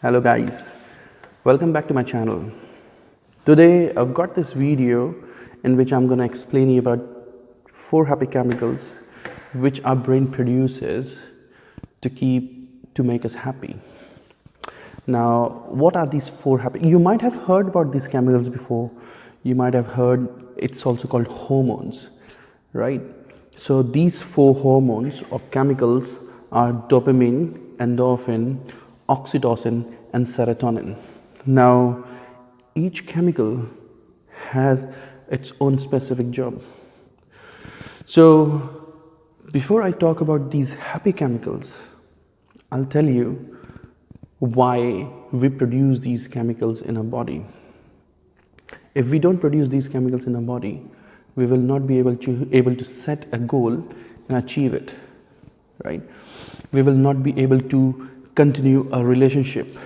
Hello guys, welcome back to my channel. Today I've got this video in which I'm going to explain you about 4 happy chemicals which our brain produces to make us happy. Now, what are these 4 happy? You might have heard about these chemicals before. You might have heard it's also called hormones, right? So these 4 hormones or chemicals are dopamine, endorphin, oxytocin and serotonin. Now, each chemical has its own specific job. So, before I talk about these happy chemicals, I'll tell you why we produce these chemicals in our body. If we don't produce these chemicals in our body, we will not be able to set a goal and achieve it, right? We will not be able to continue a relationship.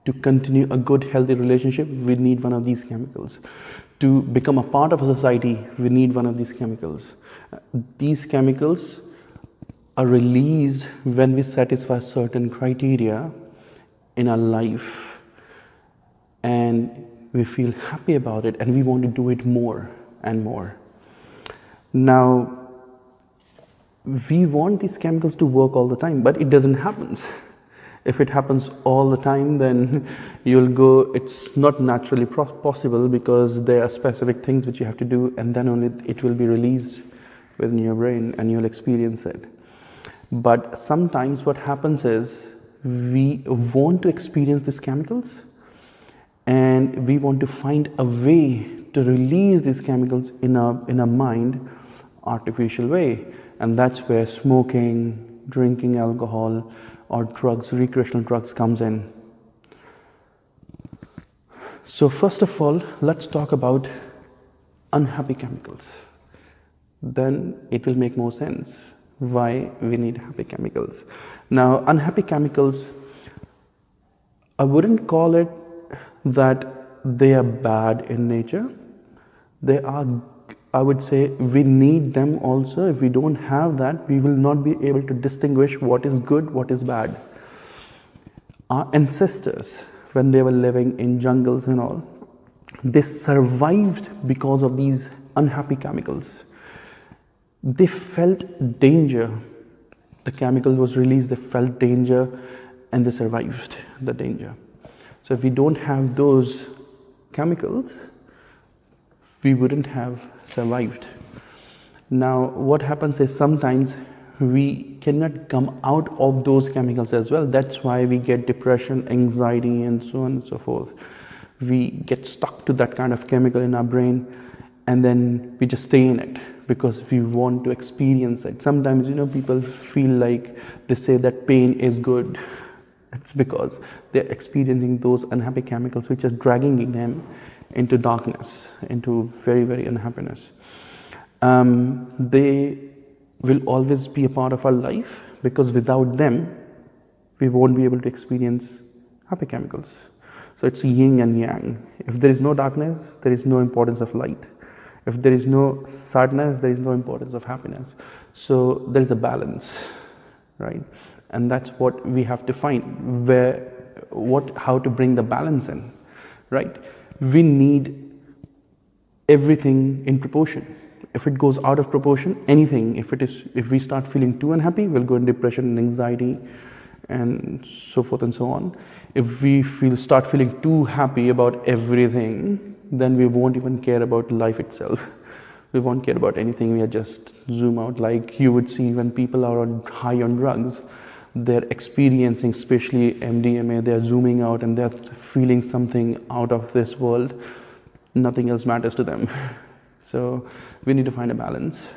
To continue a good, healthy relationship, we need one of these chemicals. To become a part of a society, we need one of these chemicals. These chemicals are released when we satisfy certain criteria in our life and we feel happy about it and we want to do it more and more. Now, we want these chemicals to work all the time, but it doesn't happen. If it happens all the time, then you'll go, it's not naturally possible because there are specific things which you have to do and then only it will be released within your brain and you'll experience it. But sometimes what happens is we want to experience these chemicals and we want to find a way to release these chemicals in a mind artificial way, and that's where smoking, drinking alcohol or drugs, recreational drugs comes in. So first of all, let's talk about unhappy chemicals. Then it will make more sense why we need happy chemicals. Now, unhappy chemicals, I wouldn't call it that they are bad in nature. They are, I would say, we need them also. If we don't have that, we will not be able to distinguish what is good, what is bad. Our ancestors, when they were living in jungles and all, they survived because of these unhappy chemicals. They felt danger. The chemical was released, they felt danger and they survived the danger. So if we don't have those chemicals, we wouldn't have survived. Now, what happens is sometimes we cannot come out of those chemicals as well. That's why we get depression, anxiety, and so on and so forth. We get stuck to that kind of chemical in our brain and then we just stay in it because we want to experience it. Sometimes, people feel like they say that pain is good. It's because they're experiencing those unhappy chemicals which are dragging them into darkness, into very, very unhappiness. They will always be a part of our life because without them, we won't be able to experience happy chemicals. So it's yin and yang. If there is no darkness, there is no importance of light. If there is no sadness, there is no importance of happiness. So there is a balance, right? And that's what we have to find, how to bring the balance in, right? We need everything in proportion. If it goes out of proportion, anything, if we start feeling too unhappy, we'll go in depression and anxiety and so forth and so on. If we start feeling too happy about everything, then we won't even care about life itself. We won't care about anything, we just zoom out. Like you would see when people are high on drugs, they're experiencing, especially MDMA, they're zooming out and they're feeling something out of this world. Nothing else matters to them. So we need to find a balance.